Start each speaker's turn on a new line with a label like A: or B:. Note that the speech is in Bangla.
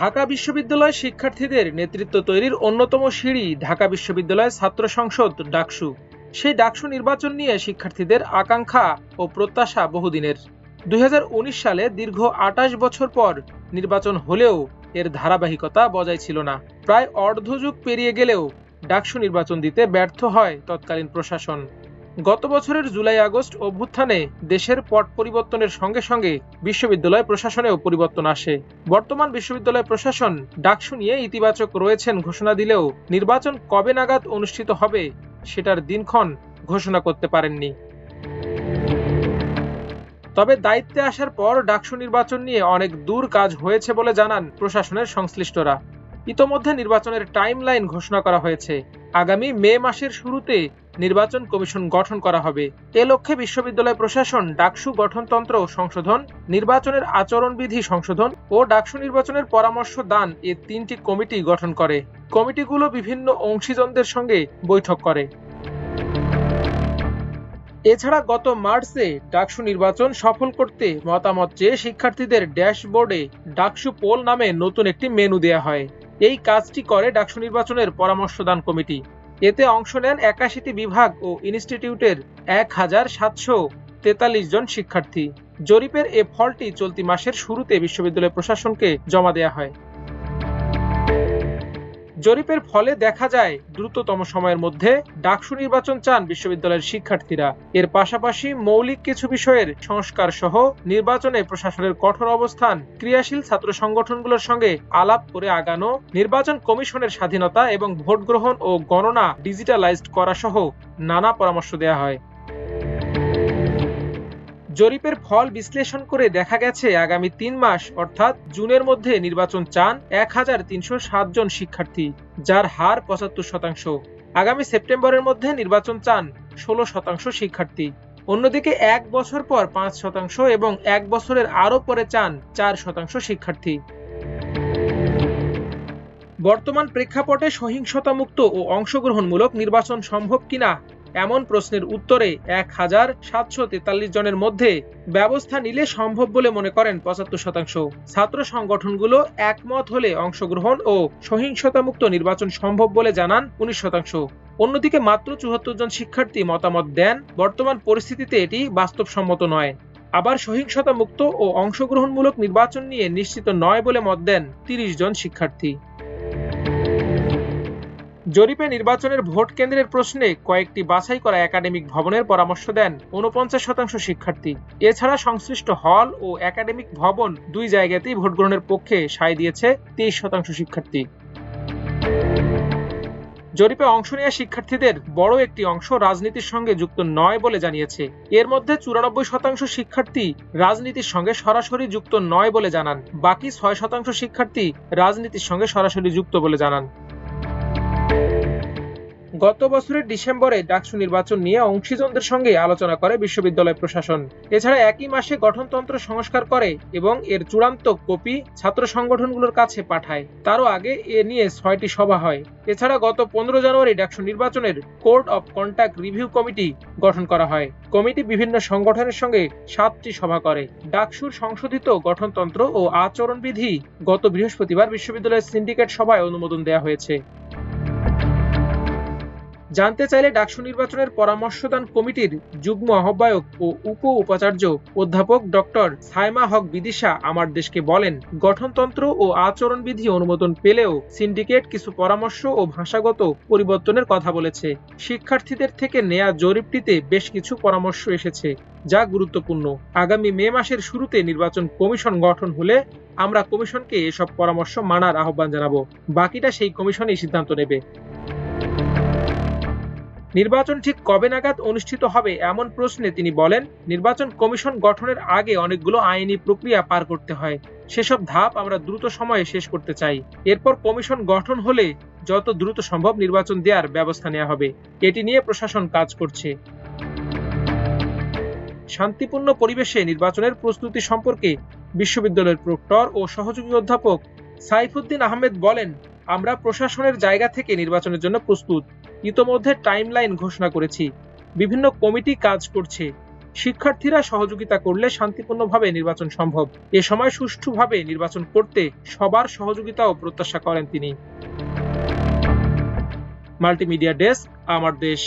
A: ঢাকা বিশ্ববিদ্যালয় শিক্ষার্থীদের নেতৃত্ব তৈরির অন্যতম সিঁড়ি ঢাকা বিশ্ববিদ্যালয় ছাত্র সংসদ ডাকসু। সেই ডাকসু নির্বাচন নিয়ে শিক্ষার্থীদের আকাঙ্ক্ষা ও প্রত্যাশা বহুদিনের। 2019 সালে দীর্ঘ 28 বছর পর নির্বাচন হলেও এর ধারাবাহিকতা বজায় ছিল না। প্রায় অর্ধযুগ পেরিয়ে গেলেও ডাকসু নির্বাচন দিতে ব্যর্থ হয় তৎকালীন প্রশাসন। গত বছরের জুলাই আগস্ট অভ্যুত্থানে দেশের পট পরিবর্তনের সঙ্গে সঙ্গে বিশ্ববিদ্যালয় প্রশাসনেও পরিবর্তন আসে। বর্তমান বিশ্ববিদ্যালয় প্রশাসন ডাকসু নিয়ে ইতিবাচক রয়েছেন ঘোষণা দিলেও নির্বাচন কবে নাগাদ অনুষ্ঠিত হবে সেটার দিনক্ষণ ঘোষণা করতে পারেননি। তবে দায়িত্বে আসার পর ডাকসু নির্বাচন নিয়ে অনেক দূর কাজ হয়েছে বলে জানান প্রশাসনের সংশ্লিষ্টরা। ইতোমধ্যে নির্বাচনের টাইমলাইন ঘোষণা করা হয়েছে। আগামী মে মাসের শুরুতে নির্বাচন কমিশন গঠন করা হবে। এ লক্ষ্যে বিশ্ববিদ্যালয় প্রশাসন ডাকসু গঠনতন্ত্র সংশোধন, নির্বাচনের আচরণবিধি সংশোধন ও ডাকসু নির্বাচনের পরামর্শ দান এ 3টি কমিটি গঠন করে। কমিটিগুলো বিভিন্ন অংশীজনদের সঙ্গে বৈঠক করে। এছাড়া গত মার্চে ডাকসু নির্বাচন সফল করতে মতামত চেয়ে শিক্ষার্থীদের ড্যাশবোর্ডে ডাকসু পোল নামে নতুন একটি মেনু দেয়া হয়। এই কাজটি করে ডাকসু নির্বাচনের পরামর্শদান কমিটি। এতে অংশ নেন 81টি বিভাগ ও ইনস্টিটিউটের 1743 জন শিক্ষার্থী। জরিপের এ ফলটি চলতি মাসের শুরুতে বিশ্ববিদ্যালয় প্রশাসনকে জমা দেয়া হয়। জরিপের ফলে দেখা যায় দ্রুততম সময়ের মধ্যে ডাকসু নির্বাচন চান বিশ্ববিদ্যালয়ের শিক্ষার্থীরা। এর পাশাপাশি মৌলিক কিছু বিষয়ের সংস্কার সহ নির্বাচনে প্রশাসনের কঠোর অবস্থান, ক্রিয়াশীল ছাত্র সংগঠনগুলোর সঙ্গে আলাপ করে আগানো, নির্বাচন কমিশনের স্বাধীনতা এবং ভোট গ্রহণ ও গণনা ডিজিটালাইজড করা সহ নানা পরামর্শ দেওয়া হয়। জরিপের ফল বিশ্লেষণ করে দেখা গেছে আগামী 3 মাস অর্থাৎ জুনের মধ্যে নির্বাচন চান 1307 জন শিক্ষার্থী, যার হার 75%। আগামী সেপ্টেম্বরের মধ্যে নির্বাচন চান 16% শিক্ষার্থী। অন্যদিকে 1 বছর পর 5% এবং 1 বছরের আরও পরে চান 4% শিক্ষার্থী। বর্তমান প্রেক্ষাপটে সহিংসতামুক্ত ও অংশগ্রহণমূলক নির্বাচন সম্ভব কিনা এমন প্রশ্নের উত্তরে 1743 জনের মধ্যে ব্যবস্থা নিলে সম্ভব বলে মনে করেন 75%। ছাত্র সংগঠনগুলো একমত হলে অংশগ্রহণ ও সহিংসতামুক্ত নির্বাচন সম্ভব বলে জানান 19%। অন্যদিকে মাত্র 74 জন শিক্ষার্থী মতামত দেন বর্তমান পরিস্থিতিতে এটি বাস্তবসম্মত নয়। আবার সহিংসতামুক্ত ও অংশগ্রহণমূলক নির্বাচন নিয়ে নিশ্চিত নয় বলে মত দেন 30 জন শিক্ষার্থী। জরিপে নির্বাচনের ভোট কেন্দ্রের প্রশ্নে কয়েকটি বাছাই করা একাডেমিক ভবনের পরামর্শ দেন 49% শিক্ষার্থী। এছাড়া সংশ্লিষ্ট হল ও একাডেমিক ভবন 2 জায়গাতেই ভোট গ্রহণের পক্ষে সায় দিয়েছে 23% শিক্ষার্থী। জরিপে অংশ নেওয়া শিক্ষার্থীদের বড় একটি অংশ রাজনীতির সঙ্গে যুক্ত নয় বলে জানিয়েছে। এর মধ্যে 94% শিক্ষার্থী রাজনীতির সঙ্গে সরাসরি যুক্ত নয় বলে জানান। বাকি 6% শিক্ষার্থী রাজনীতির সঙ্গে সরাসরি যুক্ত বলে জানান। গত বছরের ডিসেম্বরে ডাকসু নির্বাচন নিয়ে অংশীজনদের সঙ্গে আলোচনা করে বিশ্ববিদ্যালয় প্রশাসন। এছাড়া একই মাসে গঠনতন্ত্র সংস্কার করে এবং এর চূড়ান্ত কপি ছাত্র সংগঠনগুলোর কাছে পাঠায়। তারও আগে এ নিয়ে 6টি সভা হয়। এছাড়া গত 15 জানুয়ারি ডাকসু নির্বাচনের code of conduct review committee গঠন করা হয়। কমিটি বিভিন্ন সংগঠনের সঙ্গে 7টি সভা করে। ডাকসুর সংশোধিত গঠনতন্ত্র ও আচরণবিধি গত বৃহস্পতিবার বিশ্ববিদ্যালয়ের সিন্ডিকেট সভায় অনুমোদন দেওয়া হয়েছে। জানতে চাইলে ডাকসু নির্বাচনের পরামর্শদান কমিটির যুগ্ম আহ্বায়ক ও উপাচার্য অধ্যাপক ডক্টর সাইমা হক বিদিশা আমার দেশকে বলেন, গঠনতন্ত্র ও আচরণবিধি অনুমোদন পেলেও সিন্ডিকেট কিছু পরামর্শ ও ভাষাগত পরিবর্তনের কথা বলেছে। শিক্ষার্থীদের থেকে নেয়া জরিপটিতে বেশ কিছু পরামর্শ এসেছে, যা গুরুত্বপূর্ণ। আগামী মে মাসের শুরুতে নির্বাচন কমিশন গঠন হলে আমরা কমিশনকে এসব পরামর্শ মানার আহ্বান জানাবো। বাকিটা সেই কমিশনই সিদ্ধান্ত নেবে। নির্বাচন ঠিক কবে নাগাদ অনুষ্ঠিত হবে এমন প্রশ্নে তিনি বলেন, নির্বাচন কমিশন গঠনের আগে অনেকগুলো আইনি প্রক্রিয়া পার করতে হয়। সেসব ধাপ আমরা দ্রুত সময়ে শেষ করতে চাই। এরপর কমিশন গঠন হলে যত দ্রুত সম্ভব নির্বাচন দেওয়ার ব্যবস্থা নেওয়া হবে। এটি নিয়ে প্রশাসন কাজ করছে। শান্তিপূর্ণ পরিবেশে নির্বাচনের প্রস্তুতি সম্পর্কে বিশ্ববিদ্যালয়ের প্রক্টর ও সহযোগী অধ্যাপক সাইফুদ্দিন আহমেদ বলেন, আমরা প্রশাসনের জায়গা থেকে নির্বাচনের জন্য প্রস্তুত। ইতোমধ্যে টাইমলাইন ঘোষণা করেছি। বিভিন্ন কমিটি কাজ করছে। শিক্ষার্থীরা সহযোগিতা করলে শান্তিপূর্ণভাবে নির্বাচন সম্ভব। এ সময় সুষ্ঠুভাবে নির্বাচন করতে সবার সহযোগিতাও প্রত্যাশা করেন তিনি। মাল্টিমিডিয়া ডেস্ক, আমার দেশ।